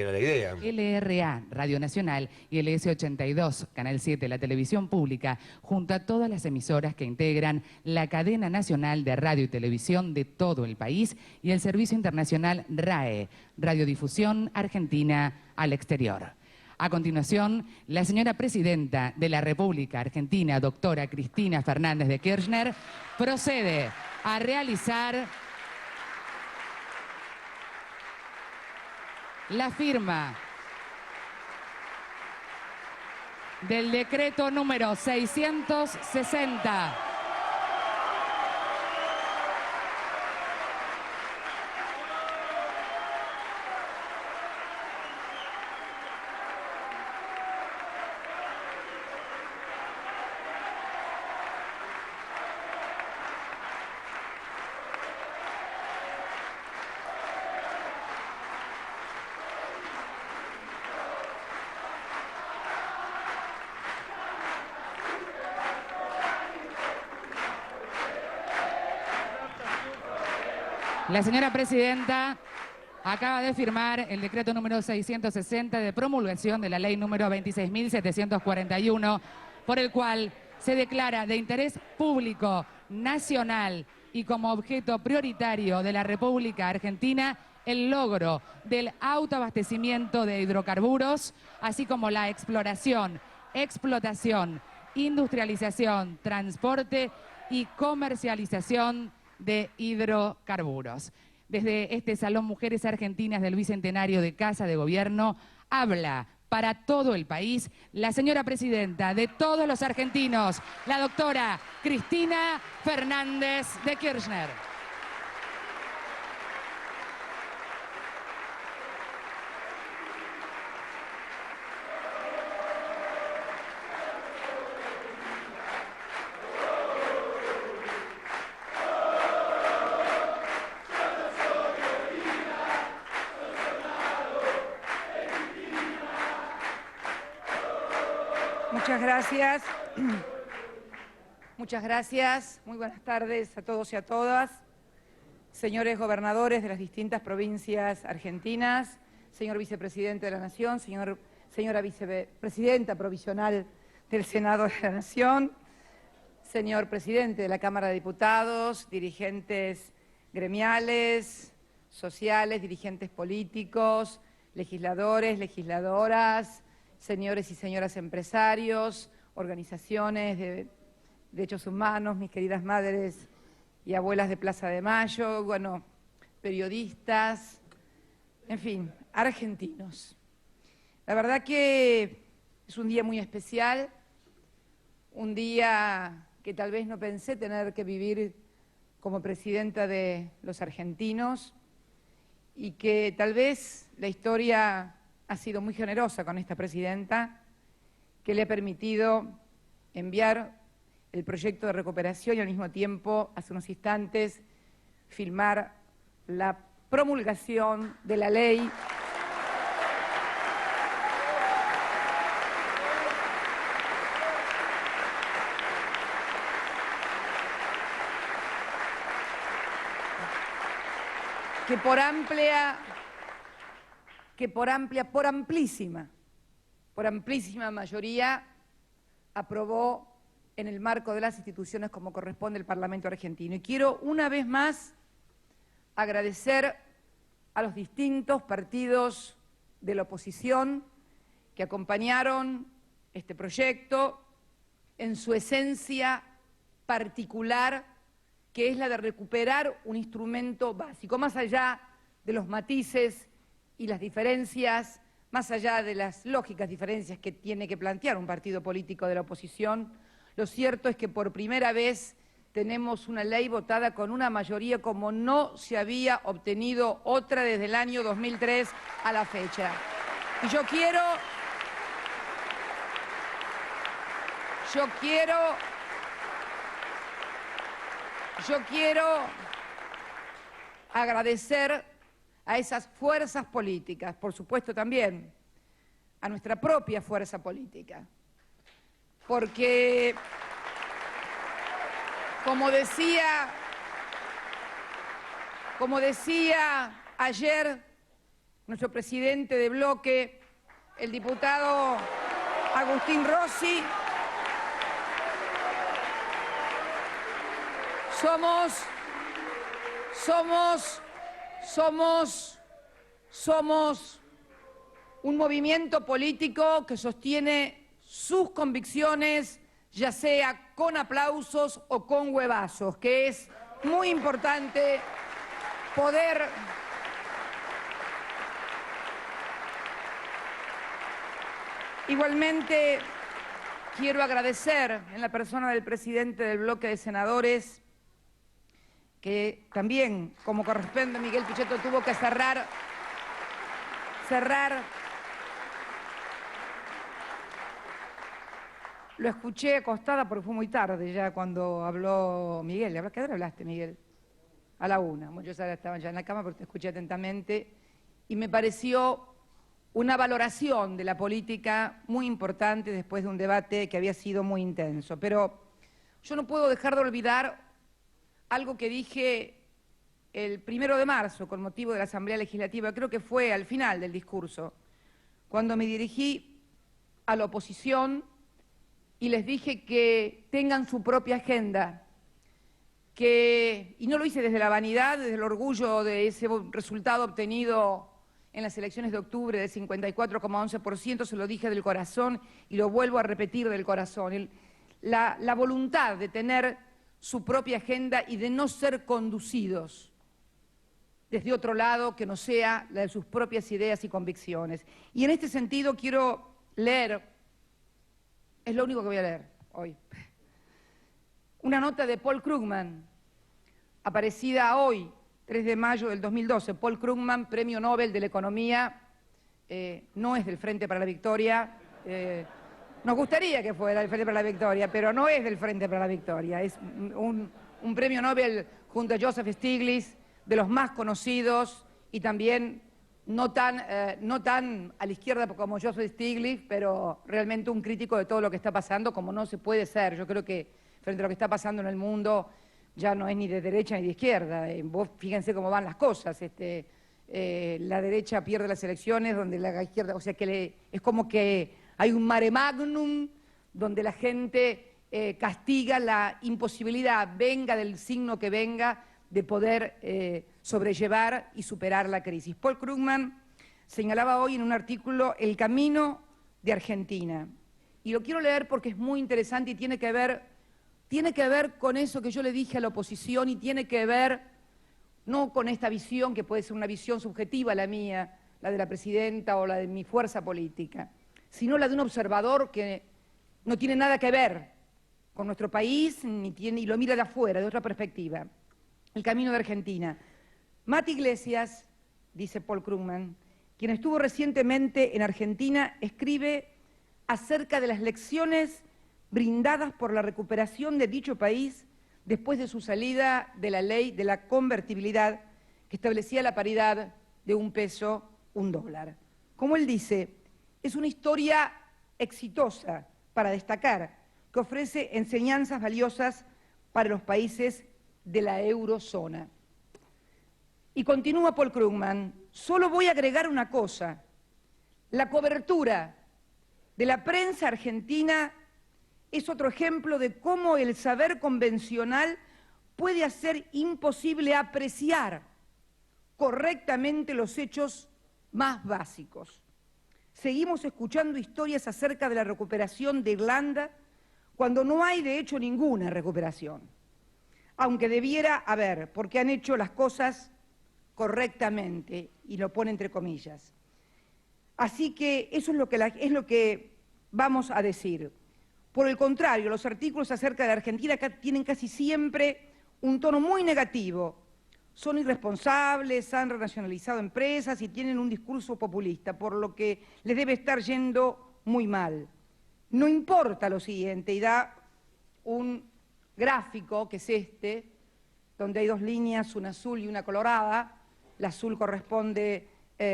era la idea. LRA, Radio Nacional, y LS82, Canal 7, la televisión pública, junto a todas las emisoras que integran la cadena nacional de radio y televisión de todo el país y el servicio internacional RAE, Radiodifusión Argentina al Exterior. A continuación, la señora Presidenta de la República Argentina, doctora Cristina Fernández de Kirchner, procede a realizar la firma del decreto número 660. La señora Presidenta acaba de firmar el decreto número 660 de promulgación de la ley número 26.741, por el cual se declara de interés público, nacional y como objeto prioritario de la República Argentina el logro del autoabastecimiento de hidrocarburos, así como la exploración, explotación, industrialización, transporte y comercialización de hidrocarburos. Desde este Salón Mujeres Argentinas del Bicentenario de Casa de Gobierno habla para todo el país la señora Presidenta de todos los argentinos, la doctora Cristina Fernández de Kirchner. Muchas gracias. Muchas gracias. Muy buenas tardes a todos y a todas. Señores gobernadores de las distintas provincias argentinas, señor vicepresidente de la Nación, señora vicepresidenta provisional del Senado de la Nación, señor presidente de la Cámara de Diputados, dirigentes gremiales, sociales, dirigentes políticos, legisladores, legisladoras, señores y señoras empresarios, organizaciones de derechos humanos, mis queridas madres y abuelas de Plaza de Mayo, bueno, periodistas, en fin, argentinos. La verdad que es un día muy especial, un día que tal vez no pensé tener que vivir como presidenta de los argentinos y que tal vez la historia ha sido muy generosa con esta presidenta, que le ha permitido enviar el proyecto de recuperación y al mismo tiempo, hace unos instantes, firmar la promulgación de la ley que por amplísima mayoría aprobó en el marco de las instituciones como corresponde el Parlamento argentino. Y quiero una vez más agradecer a los distintos partidos de la oposición que acompañaron este proyecto en su esencia particular, que es la de recuperar un instrumento básico, más allá de los matices y las diferencias, más allá de las lógicas diferencias que tiene que plantear un partido político de la oposición. Lo cierto es que por primera vez tenemos una ley votada con una mayoría como no se había obtenido otra desde el año 2003 a la fecha. Y yo quiero agradecer a esas fuerzas políticas, por supuesto también a nuestra propia fuerza política, porque, como decía ayer nuestro presidente de bloque, el diputado Agustín Rossi. Somos un movimiento político que sostiene sus convicciones, ya sea con aplausos o con huevazos, que es muy importante poder igualmente. Quiero agradecer en la persona del presidente del bloque de senadores, que también, como corresponde, Miguel Pichetto tuvo que cerrar. Lo escuché acostada porque fue muy tarde ya cuando habló Miguel. ¿A qué hora hablaste, Miguel? A la 1. Muchos ahora estaban ya en la cama porque te escuché atentamente y me pareció una valoración de la política muy importante después de un debate que había sido muy intenso. Pero yo no puedo dejar de olvidar algo que dije el 1 de marzo con motivo de la Asamblea Legislativa, creo que fue al final del discurso, cuando me dirigí a la oposición y les dije que tengan su propia agenda, y no lo hice desde la vanidad, desde el orgullo de ese resultado obtenido en las elecciones de octubre de 54,11%, se lo dije del corazón y lo vuelvo a repetir del corazón. La voluntad de tener su propia agenda y de no ser conducidos desde otro lado que no sea la de sus propias ideas y convicciones. Y en este sentido quiero leer, es lo único que voy a leer hoy, una nota de Paul Krugman, aparecida hoy, 3 de mayo del 2012. Paul Krugman, Premio Nobel de la Economía, no es del Frente para la Victoria, nos gustaría que fuera del Frente para la Victoria, pero no es del Frente para la Victoria, es un premio Nobel junto a Joseph Stiglitz, de los más conocidos y también no tan a la izquierda como Joseph Stiglitz, pero realmente un crítico de todo lo que está pasando, como no se puede ser. Yo creo que frente a lo que está pasando en el mundo ya no es ni de derecha ni de izquierda. Vos fíjense cómo van las cosas. La derecha pierde las elecciones, donde la izquierda, o sea que es como que hay un mare magnum donde la gente castiga la imposibilidad, venga del signo que venga, de poder sobrellevar y superar la crisis. Paul Krugman señalaba hoy en un artículo el camino de Argentina. Y lo quiero leer porque es muy interesante y tiene que ver con eso que yo le dije a la oposición y tiene que ver no con esta visión que puede ser una visión subjetiva, la mía, la de la presidenta o la de mi fuerza política, sino la de un observador que no tiene nada que ver con nuestro país y lo mira de afuera, de otra perspectiva. El camino de Argentina. Mati Iglesias, dice Paul Krugman, quien estuvo recientemente en Argentina, escribe acerca de las lecciones brindadas por la recuperación de dicho país después de su salida de la ley de la convertibilidad que establecía la paridad de $1 peso, $1. Como él dice, es una historia exitosa para destacar, que ofrece enseñanzas valiosas para los países de la eurozona. Y continúa Paul Krugman, solo voy a agregar una cosa, la cobertura de la prensa argentina es otro ejemplo de cómo el saber convencional puede hacer imposible apreciar correctamente los hechos más básicos. Seguimos escuchando historias acerca de la recuperación de Irlanda cuando no hay de hecho ninguna recuperación, aunque debiera haber, porque han hecho las cosas correctamente, y lo pone entre comillas. Así que eso es lo que vamos a decir. Por el contrario, los artículos acerca de la Argentina tienen casi siempre un tono muy negativo. Son irresponsables, han renacionalizado empresas y tienen un discurso populista, por lo que les debe estar yendo muy mal. No importa lo siguiente, y da un gráfico, que es este, donde hay 2 líneas, una azul y una colorada. La azul corresponde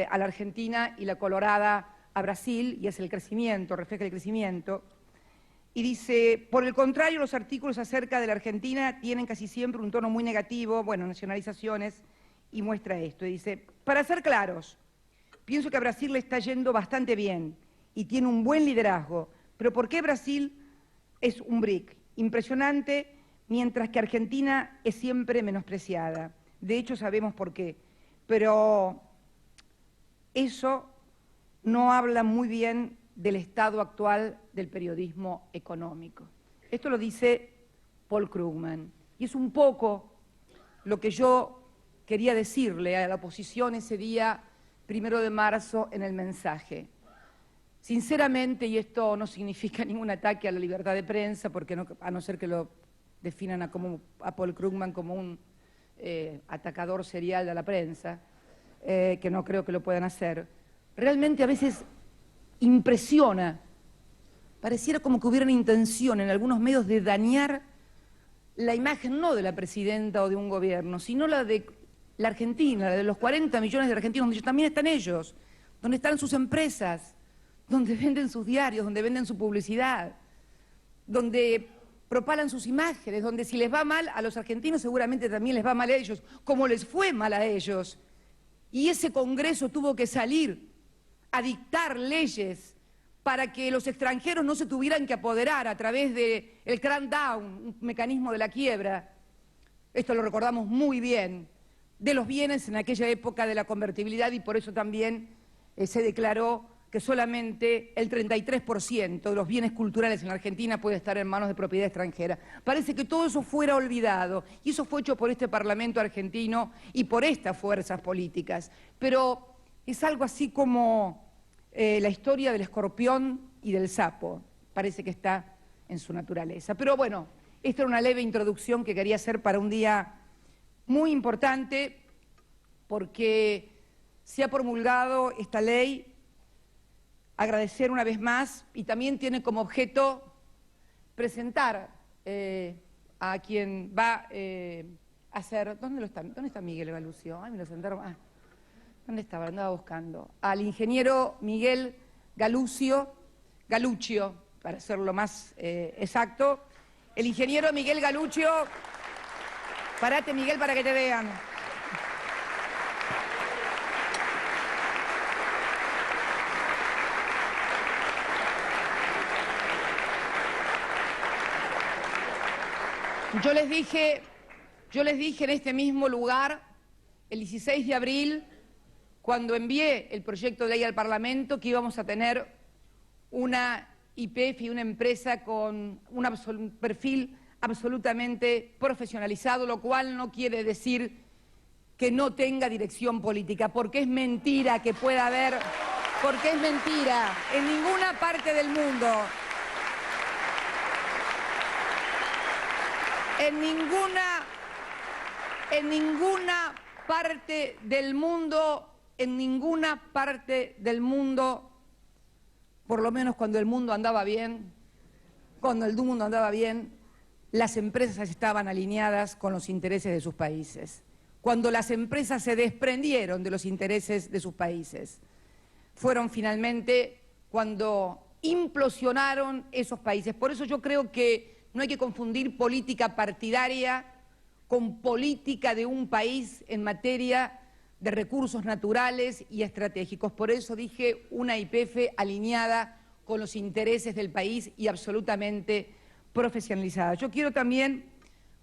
a la Argentina y la colorada a Brasil, y es el crecimiento, refleja el crecimiento. Y dice, por el contrario, los artículos acerca de la Argentina tienen casi siempre un tono muy negativo, bueno, nacionalizaciones, y muestra esto. Y dice, para ser claros, Pienso que a Brasil le está yendo bastante bien y tiene un buen liderazgo. Pero ¿por qué Brasil es un BRIC? Impresionante, mientras que Argentina es siempre menospreciada. De hecho, sabemos por qué. Pero eso no habla muy bien del estado actual del periodismo económico. Esto lo dice Paul Krugman. Y es un poco lo que yo quería decirle a la oposición ese día 1 de marzo en el mensaje. Sinceramente, y esto no significa ningún ataque a la libertad de prensa, porque no, a no ser que lo definan a Paul Krugman como un atacador serial de la prensa, que no creo que lo puedan hacer, realmente a veces impresiona, pareciera como que hubiera una intención en algunos medios de dañar la imagen no de la presidenta o de un gobierno, sino la de la Argentina, la de los 40 millones de argentinos, donde también están ellos, donde están sus empresas, donde venden sus diarios, donde venden su publicidad, donde propalan sus imágenes, donde si les va mal a los argentinos seguramente también les va mal a ellos, como les fue mal a ellos. Y ese Congreso tuvo que salir a dictar leyes para que los extranjeros no se tuvieran que apoderar a través del crackdown, un mecanismo de la quiebra, esto lo recordamos muy bien, de los bienes en aquella época de la convertibilidad, y por eso también se declaró que solamente el 33% de los bienes culturales en la Argentina puede estar en manos de propiedad extranjera. Parece que todo eso fuera olvidado, y eso fue hecho por este Parlamento argentino y por estas fuerzas políticas. Pero es algo así como la historia del escorpión y del sapo, parece que está en su naturaleza. Pero bueno, esta era una leve introducción que quería hacer para un día muy importante, porque se ha promulgado esta ley. Agradecer una vez más, y también tiene como objeto presentar a quien va a ser... ¿Dónde está Miguel Galucio? Ay, me lo sentaron... Ah, ¿dónde estaba? Andaba buscando. Al ingeniero Miguel Galuccio, para hacerlo más exacto. El ingeniero Miguel Galuccio... Parate, Miguel, para que te vean. Yo les dije en este mismo lugar, el 16 de abril, cuando envié el proyecto de ley al Parlamento, que íbamos a tener una YPF y una empresa con un perfil absolutamente profesionalizado, lo cual no quiere decir que no tenga dirección política, porque es mentira que pueda haber, porque es mentira, en ninguna parte del mundo. En ninguna parte del mundo, por lo menos cuando el mundo andaba bien, las empresas estaban alineadas con los intereses de sus países. Cuando las empresas se desprendieron de los intereses de sus países, fueron finalmente cuando implosionaron esos países. Por eso yo creo que no hay que confundir política partidaria con política de un país en materia de recursos naturales y estratégicos. Por eso dije una YPF alineada con los intereses del país y absolutamente profesionalizada. Yo quiero también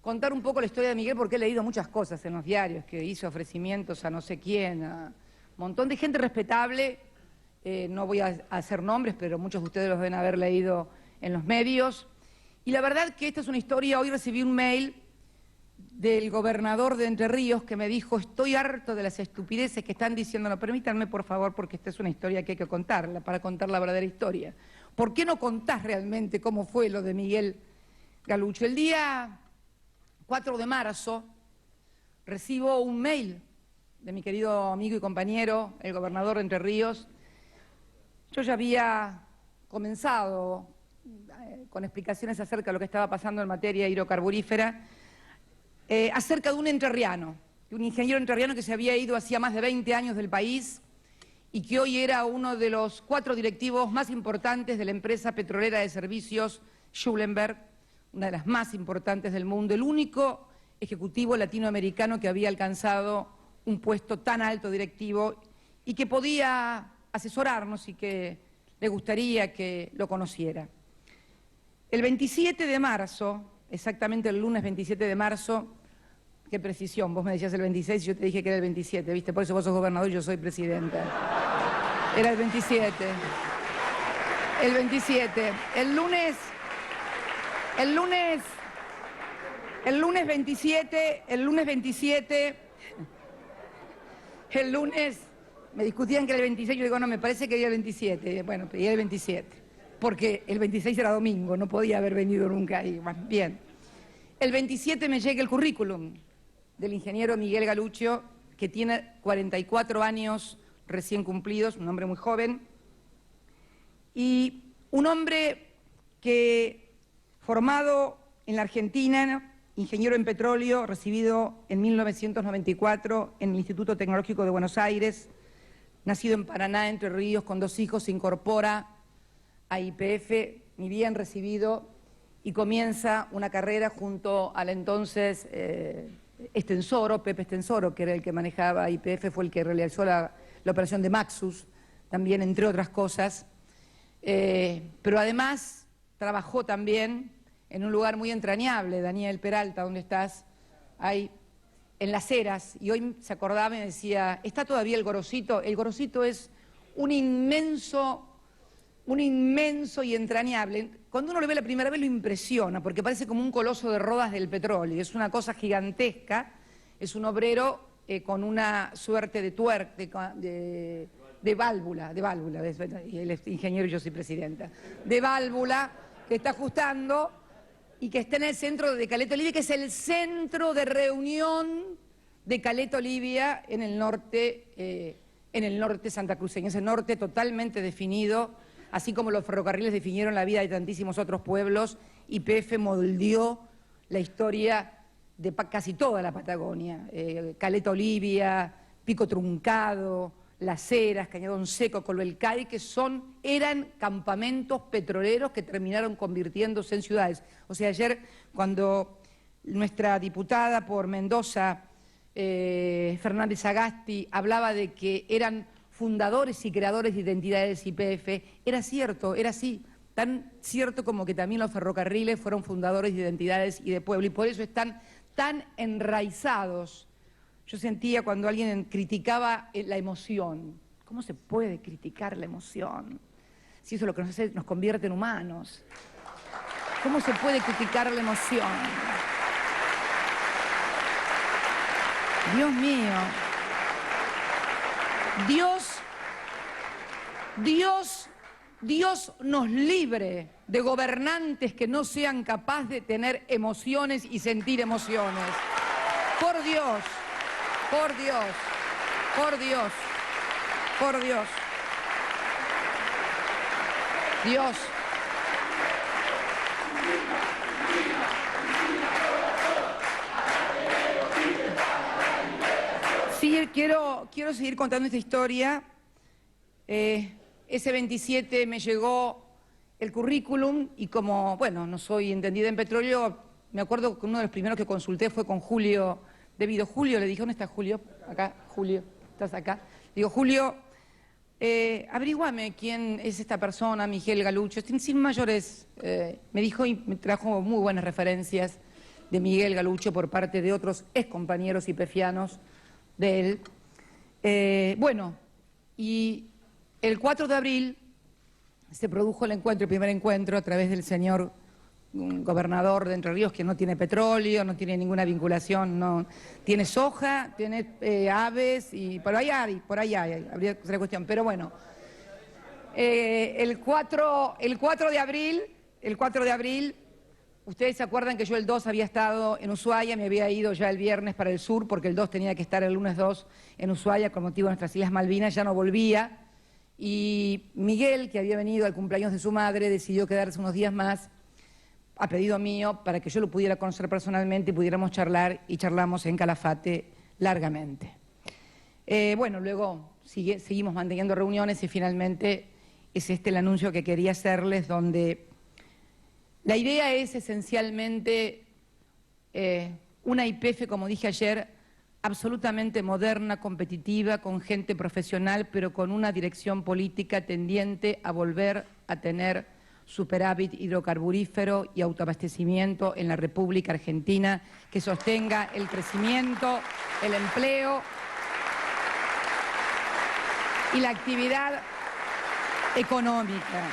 contar un poco la historia de Miguel, porque he leído muchas cosas en los diarios, que hizo ofrecimientos a no sé quién, a un montón de gente respetable. No voy a hacer nombres, pero muchos de ustedes los deben haber leído en los medios. Y la verdad que esta es una historia. Hoy recibí un mail del gobernador de Entre Ríos que me dijo: estoy harto de las estupideces que están diciendo. No, permítanme por favor, porque esta es una historia que hay que contarla, para contar la verdadera historia. ¿Por qué no contás realmente cómo fue lo de Miguel Galuccio? El día 4 de marzo recibo un mail de mi querido amigo y compañero, el gobernador de Entre Ríos. Yo ya había comenzado con explicaciones acerca de lo que estaba pasando en materia hidrocarburífera, acerca de un entrerriano, de un ingeniero entrerriano que se había ido hacía más de 20 años del país y que hoy era uno de los 4 directivos más importantes de la empresa petrolera de servicios Schulenberg, una de las más importantes del mundo, el único ejecutivo latinoamericano que había alcanzado un puesto tan alto directivo y que podía asesorarnos y que le gustaría que lo conociera. El 27 de marzo, exactamente el lunes 27 de marzo, qué precisión, vos me decías el 26 y yo te dije que era el 27, ¿viste? Por eso vos sos gobernador y yo soy presidenta. Era el 27. El 27. El lunes 27, me discutían que era el 26, yo digo, no, me parece que era el 27. Bueno, pedí el 27, porque el 26 era domingo, no podía haber venido nunca ahí. Bueno, bien. El 27 me llega el currículum del ingeniero Miguel Galuccio, que tiene 44 años recién cumplidos, un hombre muy joven, y un hombre que, formado en la Argentina, ingeniero en petróleo, recibido en 1994 en el Instituto Tecnológico de Buenos Aires, nacido en Paraná, Entre Ríos, con 2 hijos, se incorpora a YPF, ni bien recibido, y comienza una carrera junto al entonces Estensoro, Pepe Estensoro, que era el que manejaba YPF, fue el que realizó la operación de Maxus, también, entre otras cosas. Pero además trabajó también en un lugar muy entrañable, Daniel Peralta, donde estás, ahí en Las Heras, y hoy se acordaba y me decía, ¿está todavía el Gorosito? El Gorosito es un inmenso y entrañable. Cuando uno lo ve la primera vez lo impresiona, porque parece como un coloso de Rodas del petróleo, es una cosa gigantesca, es un obrero con una suerte de válvula, y él es ingeniero y yo soy presidenta, de válvula que está ajustando y que está en el centro de Caleta Olivia, que es el centro de reunión de Caleta Olivia en el norte santacruceño, ese norte totalmente definido, así como los ferrocarriles definieron la vida de tantísimos otros pueblos. YPF moldeó la historia de casi toda la Patagonia, Caleta Olivia, Pico Truncado, Las Heras, Cañadón Seco, Colbelcay, que eran campamentos petroleros que terminaron convirtiéndose en ciudades. O sea, ayer cuando nuestra diputada por Mendoza, Fernández Sagasti, hablaba de que eran fundadores y creadores de identidades YPF, era cierto, era así, tan cierto como que también los ferrocarriles fueron fundadores de identidades y de pueblo, y por eso están tan enraizados. Yo sentía cuando alguien criticaba la emoción. ¿Cómo se puede criticar la emoción? Si eso es lo que nos convierte en humanos. ¿Cómo se puede criticar la emoción? Dios mío. Dios nos libre de gobernantes que no sean capaces de tener emociones y sentir emociones. Por Dios. Por Dios, por Dios, por Dios. Dios. Sí, quiero seguir contando esta historia. Ese 27 me llegó el currículum y como, bueno, no soy entendida en petróleo, me acuerdo que uno de los primeros que consulté fue con Julio. Debido a Julio, le dije, ¿dónde está Julio? Acá, Julio, ¿estás acá? Digo, Julio, averíguame quién es esta persona, Miguel Galuccio, sin mayores. Me dijo y me trajo muy buenas referencias de Miguel Galuccio por parte de otros excompañeros YPFianos de él. Bueno, y el 4 de abril se produjo el primer encuentro a través del señor gobernador de Entre Ríos, que no tiene petróleo, no tiene ninguna vinculación, no tiene soja, tiene aves y por ahí habría otra cuestión. Pero bueno, el 4 de abril, ustedes se acuerdan que yo el 2 había estado en Ushuaia, me había ido ya el viernes para el sur porque el 2 tenía que estar el lunes 2 en Ushuaia con motivo de nuestras Islas Malvinas, ya no volvía. Y Miguel, que había venido al cumpleaños de su madre, decidió quedarse unos días más a pedido mío para que yo lo pudiera conocer personalmente y pudiéramos charlar, y charlamos en Calafate largamente. Bueno, luego seguimos manteniendo reuniones y finalmente es este el anuncio que quería hacerles, donde la idea es esencialmente una YPF, como dije ayer, absolutamente moderna, competitiva, con gente profesional, pero con una dirección política tendiente a volver a tener superávit hidrocarburífero y autoabastecimiento en la República Argentina, que sostenga el crecimiento, el empleo y la actividad económica.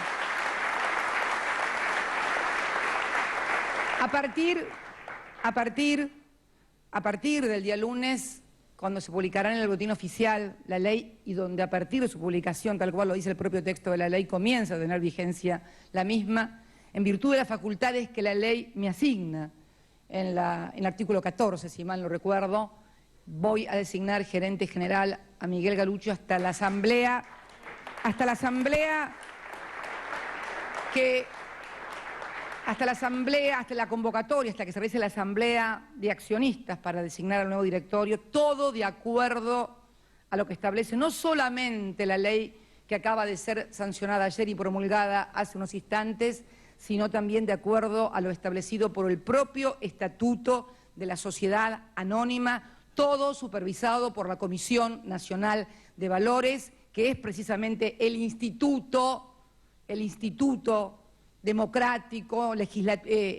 A partir del día lunes, cuando se publicará en el boletín oficial la ley y donde a partir de su publicación, tal cual lo dice el propio texto de la ley, comienza a tener vigencia la misma, en virtud de las facultades que la ley me asigna en el artículo 14, si mal no recuerdo, voy a designar gerente general a Miguel Galuccio hasta la asamblea hasta la convocatoria, hasta que se realice la asamblea de accionistas para designar al nuevo directorio, todo de acuerdo a lo que establece no solamente la ley que acaba de ser sancionada ayer y promulgada hace unos instantes, sino también de acuerdo a lo establecido por el propio Estatuto de la Sociedad Anónima, todo supervisado por la Comisión Nacional de Valores, que es precisamente el instituto democrático,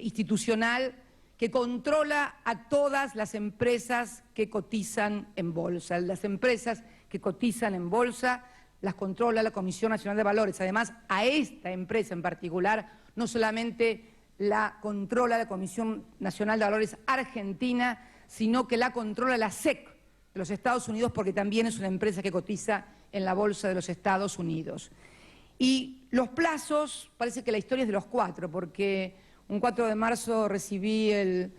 institucional, que controla a todas las empresas que cotizan en bolsa. Las empresas que cotizan en bolsa las controla la Comisión Nacional de Valores. Además, a esta empresa en particular no solamente la controla la Comisión Nacional de Valores Argentina, sino que la controla la SEC de los Estados Unidos, porque también es una empresa que cotiza en la bolsa de los Estados Unidos. Y los plazos, parece que la historia es de los 4, porque un 4 de marzo recibí el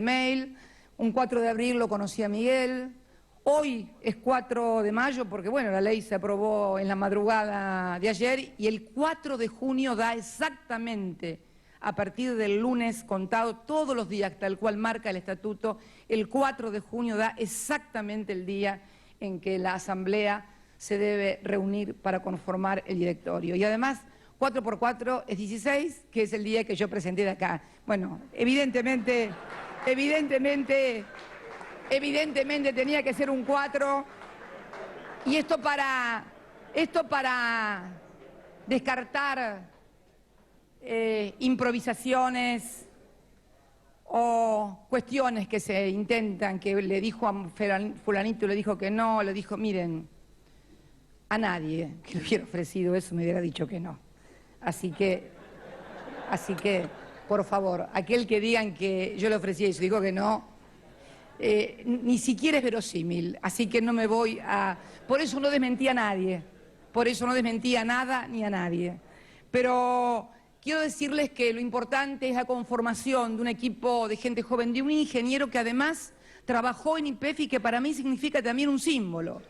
mail, un 4 de abril lo conocí a Miguel, hoy es 4 de mayo porque, bueno, la ley se aprobó en la madrugada de ayer y el 4 de junio da exactamente, a partir del lunes contado, todos los días, tal cual marca el estatuto, el 4 de junio da exactamente el día en que la Asamblea se debe reunir para conformar el directorio. Y además, 4 por 4 es 16, que es el día que yo presenté de acá. Bueno, evidentemente tenía que ser un 4, y esto para descartar improvisaciones o cuestiones que se intentan, que le dijo a fulanito, le dijo que no, le dijo, miren, a nadie que le hubiera ofrecido eso me hubiera dicho que no. Así que, por favor, aquel que digan que yo le ofrecí eso y dijo que no, ni siquiera es verosímil. Así que no me voy a... Por eso no desmentí a nadie, por eso no desmentí a nada ni a nadie. Pero quiero decirles que lo importante es la conformación de un equipo de gente joven, de un ingeniero que además trabajó en YPF y que para mí significa también un símbolo,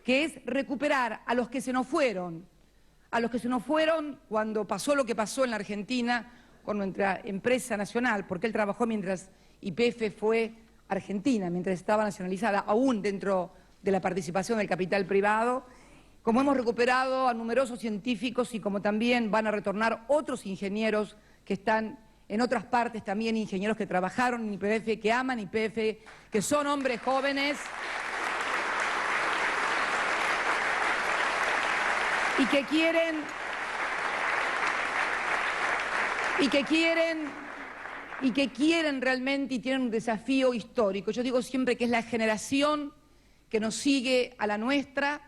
que es recuperar a los que se nos fueron cuando pasó lo que pasó en la Argentina con nuestra empresa nacional, porque él trabajó mientras YPF fue Argentina, mientras estaba nacionalizada, aún dentro de la participación del capital privado, como hemos recuperado a numerosos científicos y como también van a retornar otros ingenieros que están en otras partes, también ingenieros que trabajaron en YPF, que aman YPF, que son hombres jóvenes y que quieren realmente y tienen un desafío histórico. Yo digo siempre que es la generación que nos sigue a la nuestra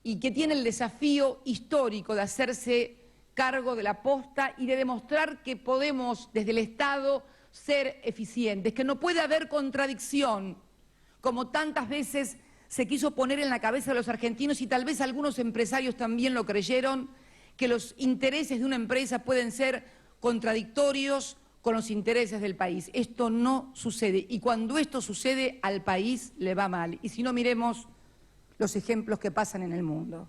y que tiene el desafío histórico de hacerse cargo de la posta y de demostrar que podemos desde el Estado ser eficientes, que no puede haber contradicción, como tantas veces se quiso poner en la cabeza de los argentinos y tal vez algunos empresarios también lo creyeron, que los intereses de una empresa pueden ser contradictorios con los intereses del país. Esto no sucede y cuando esto sucede al país le va mal. Y si no, miremos los ejemplos que pasan en el mundo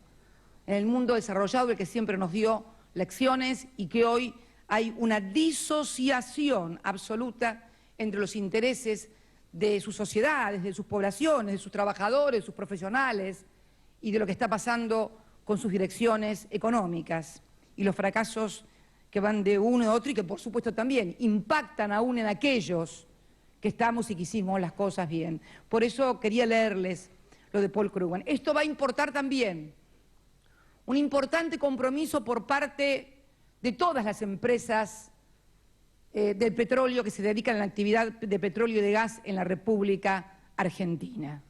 desarrollado, el que siempre nos dio lecciones y que hoy hay una disociación absoluta entre los intereses de sus sociedades, de sus poblaciones, de sus trabajadores, de sus profesionales y de lo que está pasando con sus direcciones económicas y los fracasos que van de uno a otro y que por supuesto también impactan aún en aquellos que estamos y que hicimos las cosas bien. Por eso quería leerles lo de Paul Krugman. Esto va a importar también un importante compromiso por parte de todas las empresas del petróleo que se dedican a la actividad de petróleo y de gas en la República Argentina.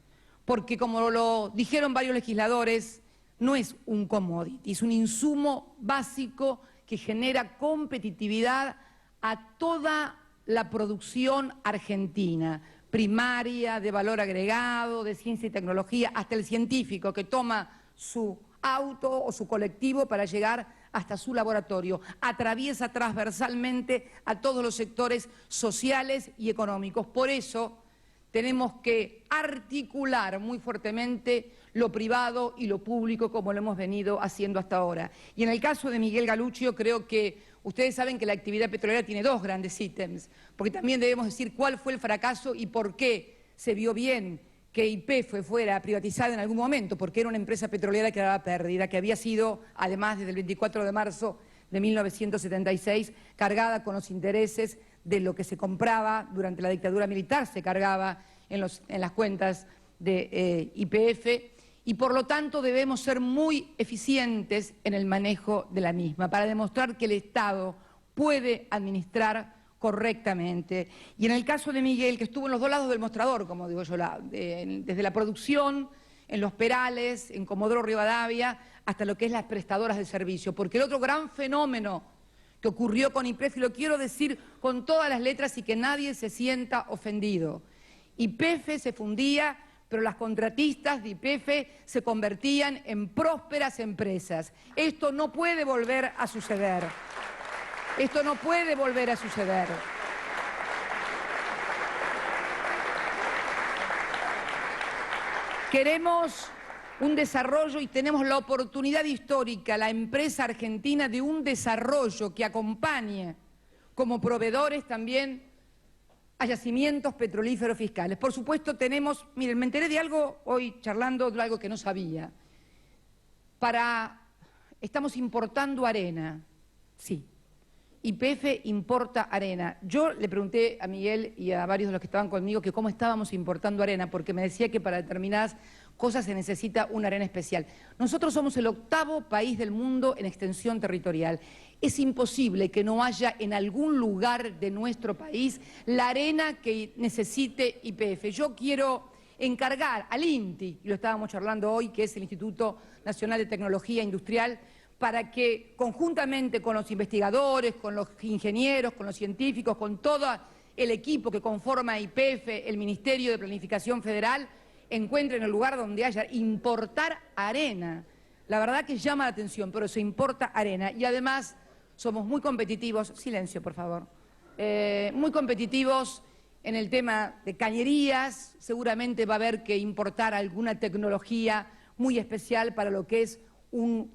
Porque, como lo dijeron varios legisladores, no es un commodity, es un insumo básico que genera competitividad a toda la producción argentina, primaria, de valor agregado, de ciencia y tecnología, hasta el científico que toma su auto o su colectivo para llegar hasta su laboratorio. Atraviesa transversalmente a todos los sectores sociales y económicos. Por eso tenemos que articular muy fuertemente lo privado y lo público como lo hemos venido haciendo hasta ahora. Y en el caso de Miguel Galuccio, creo que ustedes saben que la actividad petrolera tiene dos grandes ítems, porque también debemos decir cuál fue el fracaso y por qué se vio bien que YPF fuera privatizada en algún momento, porque era una empresa petrolera que daba pérdida, que había sido, además, desde el 24 de marzo de 1976, cargada con los intereses de lo que se compraba durante la dictadura militar, se cargaba en las cuentas de YPF, y por lo tanto debemos ser muy eficientes en el manejo de la misma, para demostrar que el Estado puede administrar correctamente. Y en el caso de Miguel, que estuvo en los dos lados del mostrador, como digo yo, desde la producción, en los Perales, en Comodoro Rivadavia, hasta lo que es las prestadoras de servicio. Porque el otro gran fenómeno que ocurrió con YPF, y lo quiero decir con todas las letras y que nadie se sienta ofendido, YPF se fundía, pero las contratistas de YPF se convertían en prósperas empresas. Esto no puede volver a suceder. Esto no puede volver a suceder. Queremos un desarrollo y tenemos la oportunidad histórica, la empresa argentina, de un desarrollo que acompañe como proveedores también a yacimientos petrolíferos fiscales. Por supuesto tenemos, miren, me enteré de algo hoy charlando, de algo que no sabía. Estamos importando arena, sí. YPF importa arena. Yo le pregunté a Miguel y a varios de los que estaban conmigo que cómo estábamos importando arena, porque me decía que para determinadas cosas se necesita una arena especial. Nosotros somos el 8º país del mundo en extensión territorial. Es imposible que no haya en algún lugar de nuestro país la arena que necesite YPF. Yo quiero encargar al INTI, y lo estábamos charlando hoy, que es el Instituto Nacional de Tecnología Industrial, para que conjuntamente con los investigadores, con los ingenieros, con los científicos, con todo el equipo que conforma YPF, el Ministerio de Planificación Federal, encuentren el lugar donde haya importar arena. La verdad que llama la atención, pero se importa arena. Y además somos muy competitivos, silencio por favor, muy competitivos en el tema de cañerías. Seguramente va a haber que importar alguna tecnología muy especial para lo que es un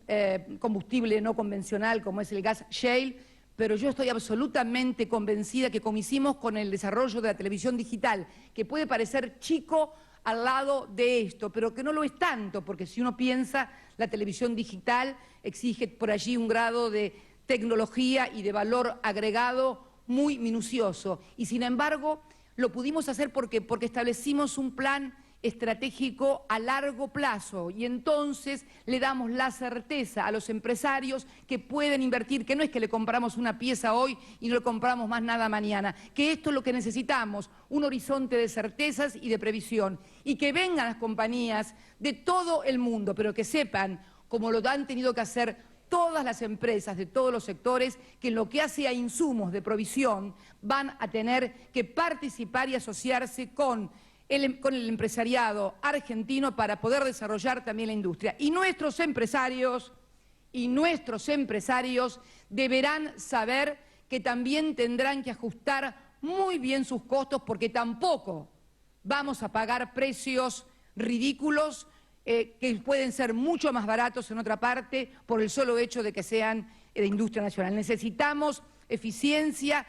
combustible no convencional como es el gas shale, pero yo estoy absolutamente convencida que como hicimos con el desarrollo de la televisión digital, que puede parecer chico al lado de esto, pero que no lo es tanto, porque si uno piensa, la televisión digital exige por allí un grado de tecnología y de valor agregado muy minucioso, y sin embargo lo pudimos hacer porque establecimos un plan estratégico a largo plazo, y entonces le damos la certeza a los empresarios que pueden invertir, que no es que le compramos una pieza hoy y no le compramos más nada mañana, que esto es lo que necesitamos, un horizonte de certezas y de previsión, y que vengan las compañías de todo el mundo, pero que sepan, como lo han tenido que hacer todas las empresas de todos los sectores, que en lo que hace a insumos de provisión van a tener que participar y asociarse con el empresariado argentino para poder desarrollar también la industria. Y nuestros empresarios deberán saber que también tendrán que ajustar muy bien sus costos, porque tampoco vamos a pagar precios ridículos que pueden ser mucho más baratos en otra parte por el solo hecho de que sean de industria nacional. Necesitamos eficiencia,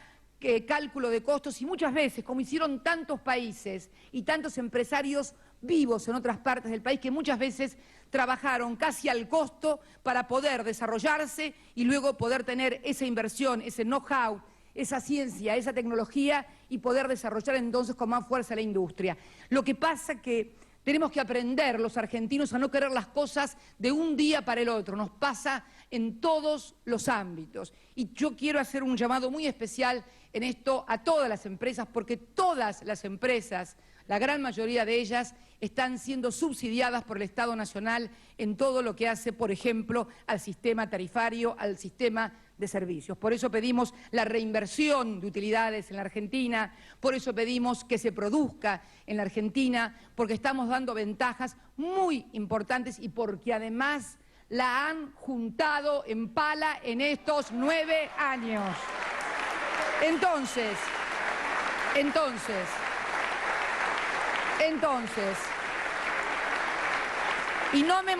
cálculo de costos, y muchas veces, como hicieron tantos países y tantos empresarios vivos en otras partes del país, que muchas veces trabajaron casi al costo para poder desarrollarse y luego poder tener esa inversión, ese know-how, esa ciencia, esa tecnología y poder desarrollar entonces con más fuerza la industria. Lo que pasa que tenemos que aprender los argentinos a no querer las cosas de un día para el otro. Nos pasa en todos los ámbitos. Y yo quiero hacer un llamado muy especial en esto a todas las empresas, porque todas las empresas, la gran mayoría de ellas, están siendo subsidiadas por el Estado Nacional en todo lo que hace, por ejemplo, al sistema tarifario, al sistema de servicios. Por eso pedimos la reinversión de utilidades en la Argentina, por eso pedimos que se produzca en la Argentina, porque estamos dando ventajas muy importantes y porque además la han juntado en pala en estos 9 años. Entonces, y no me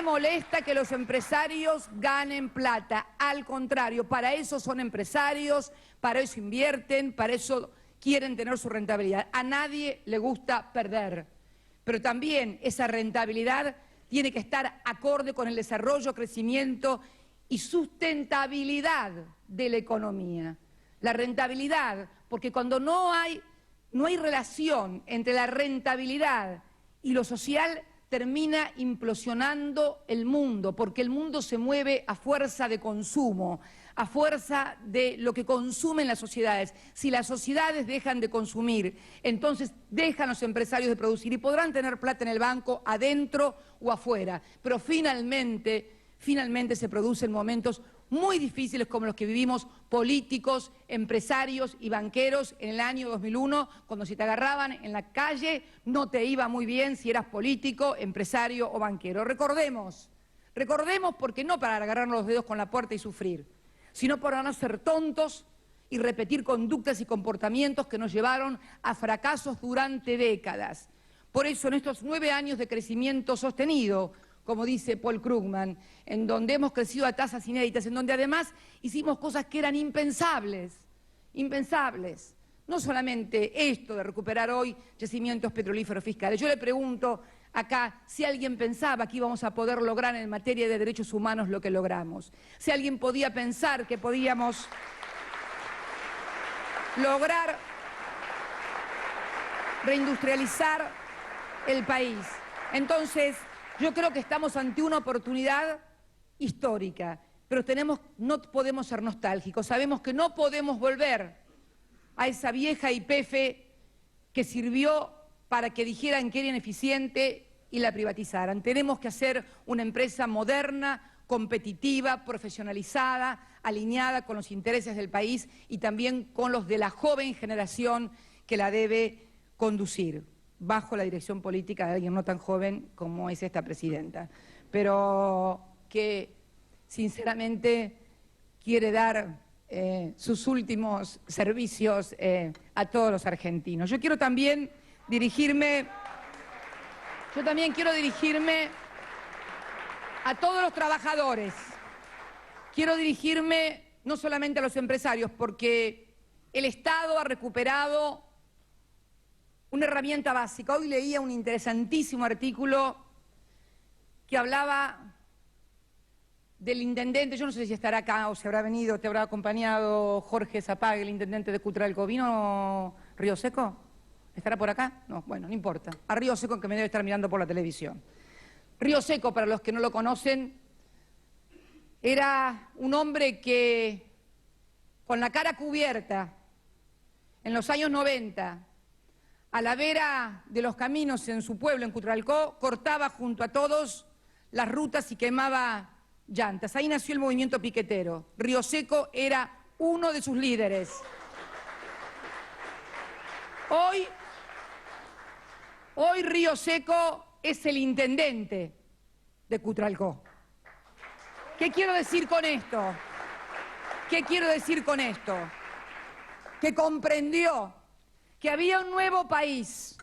molesta que los empresarios ganen plata. Al contrario, para eso son empresarios, para eso invierten, para eso quieren tener su rentabilidad. A nadie le gusta perder, pero también esa rentabilidad tiene que estar acorde con el desarrollo, crecimiento y sustentabilidad de la economía. La rentabilidad, porque cuando no hay relación entre la rentabilidad y lo social, termina implosionando el mundo, porque el mundo se mueve a fuerza de consumo, a fuerza de lo que consumen las sociedades. Si las sociedades dejan de consumir, entonces dejan los empresarios de producir y podrán tener plata en el banco adentro o afuera, pero finalmente se producen momentos muy difíciles como los que vivimos políticos, empresarios y banqueros en el año 2001, cuando si te agarraban en la calle no te iba muy bien si eras político, empresario o banquero. Recordemos porque no para agarrarnos los dedos con la puerta y sufrir, sino para no ser tontos y repetir conductas y comportamientos que nos llevaron a fracasos durante décadas. Por eso en estos 9 años de crecimiento sostenido, como dice Paul Krugman, en donde hemos crecido a tasas inéditas, en donde además hicimos cosas que eran impensables. No solamente esto de recuperar hoy yacimientos petrolíferos fiscales. Yo le pregunto acá si alguien pensaba que íbamos a poder lograr en materia de derechos humanos lo que logramos. Si alguien podía pensar que podíamos lograr reindustrializar el país. Entonces, yo creo que estamos ante una oportunidad histórica, pero no podemos ser nostálgicos. Sabemos que no podemos volver a esa vieja YPF que sirvió para que dijeran que era ineficiente y la privatizaran. Tenemos que hacer una empresa moderna, competitiva, profesionalizada, alineada con los intereses del país y también con los de la joven generación que la debe conducir, bajo la dirección política de alguien no tan joven como es esta presidenta, pero que sinceramente quiere dar sus últimos servicios a todos los argentinos. Yo también quiero dirigirme a todos los trabajadores, quiero dirigirme no solamente a los empresarios, porque el Estado ha recuperado una herramienta básica. Hoy leía un interesantísimo artículo que hablaba del intendente, yo no sé si estará acá o si habrá venido, te habrá acompañado Jorge Zapague, el intendente de Cutralcó. ¿Vino Río Seco? ¿Estará por acá? No, bueno, no importa. A Río Seco, que me debe estar mirando por la televisión. Río Seco, para los que no lo conocen, era un hombre que, con la cara cubierta, en los años 90, a la vera de los caminos en su pueblo, en Cutralcó, cortaba junto a todos las rutas y quemaba llantas. Ahí nació el movimiento piquetero. Río Seco era uno de sus líderes. Hoy Río Seco es el intendente de Cutralcó. ¿Qué quiero decir con esto? Que comprendió que había un nuevo país,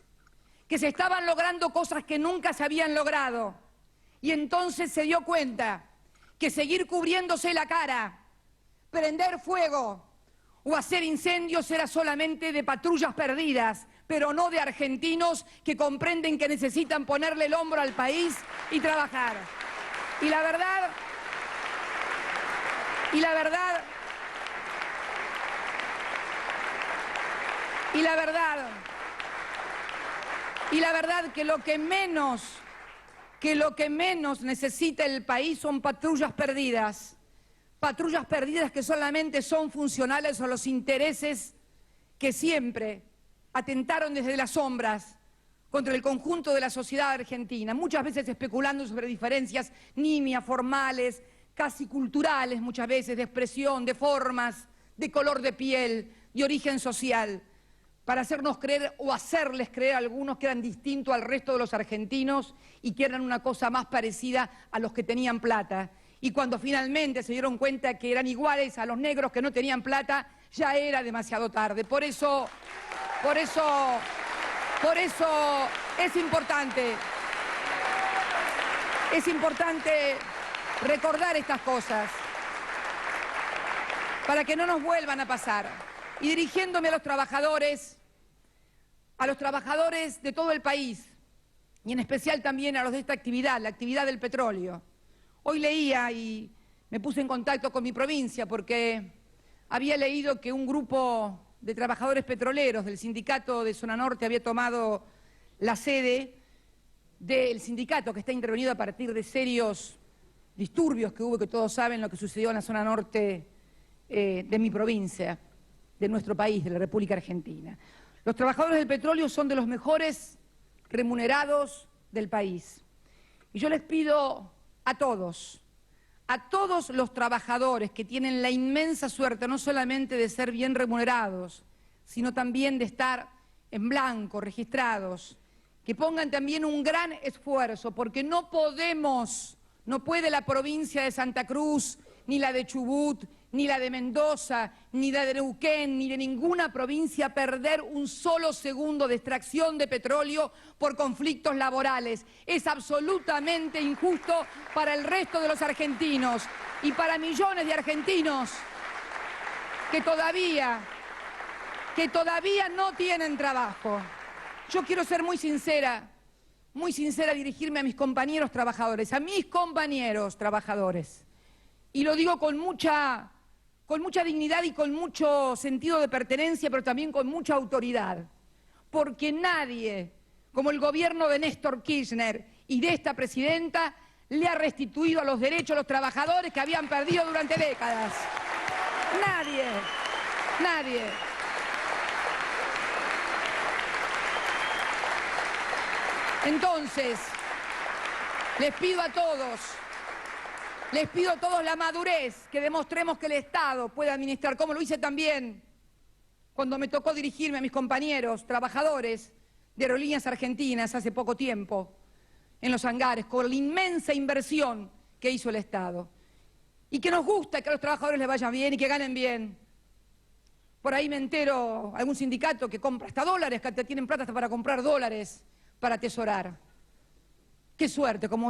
que se estaban logrando cosas que nunca se habían logrado, y entonces se dio cuenta que seguir cubriéndose la cara, prender fuego o hacer incendios era solamente de patrullas perdidas, pero no de argentinos que comprenden que necesitan ponerle el hombro al país y trabajar. Y la verdad Y la verdad que lo que menos necesita el país son patrullas perdidas que solamente son funcionales a los intereses que siempre atentaron desde las sombras contra el conjunto de la sociedad argentina, muchas veces especulando sobre diferencias nimias, formales, casi culturales, muchas veces de expresión, de formas, de color de piel, de origen social, para hacernos creer o hacerles creer a algunos que eran distintos al resto de los argentinos y que eran una cosa más parecida a los que tenían plata. Y cuando finalmente se dieron cuenta que eran iguales a los negros que no tenían plata, ya era demasiado tarde. Por eso es importante recordar estas cosas para que no nos vuelvan a pasar. Y dirigiéndome a los trabajadores de todo el país, y en especial también a los de esta actividad, la actividad del petróleo. Hoy leía y me puse en contacto con mi provincia porque había leído que un grupo de trabajadores petroleros del sindicato de Zona Norte había tomado la sede del sindicato, que está intervenido a partir de serios disturbios que hubo, que todos saben lo que sucedió en la zona norte de mi provincia, de nuestro país, de la República Argentina. Los trabajadores del petróleo son de los mejores remunerados del país. Y yo les pido a todos los trabajadores que tienen la inmensa suerte no solamente de ser bien remunerados, sino también de estar en blanco, registrados, que pongan también un gran esfuerzo, porque no puede la provincia de Santa Cruz, ni la de Chubut, ni la de Mendoza, ni la de Neuquén, ni de ninguna provincia perder un solo segundo de extracción de petróleo por conflictos laborales. Es absolutamente injusto para el resto de los argentinos y para millones de argentinos que todavía no tienen trabajo. Yo quiero ser muy sincera, dirigirme a mis compañeros trabajadores, y lo digo con mucha dignidad y con mucho sentido de pertenencia, pero también con mucha autoridad, porque nadie, como el gobierno de Néstor Kirchner y de esta presidenta, le ha restituido a los derechos a los trabajadores que habían perdido durante décadas. Nadie. Entonces, les pido a todos la madurez, que demostremos que el Estado puede administrar, como lo hice también cuando me tocó dirigirme a mis compañeros trabajadores de Aerolíneas Argentinas hace poco tiempo, en los hangares, con la inmensa inversión que hizo el Estado. Y que nos gusta que a los trabajadores les vaya bien y que ganen bien. Por ahí me entero, algún sindicato que compra hasta dólares, que tienen plata hasta para comprar dólares para atesorar. Qué suerte, como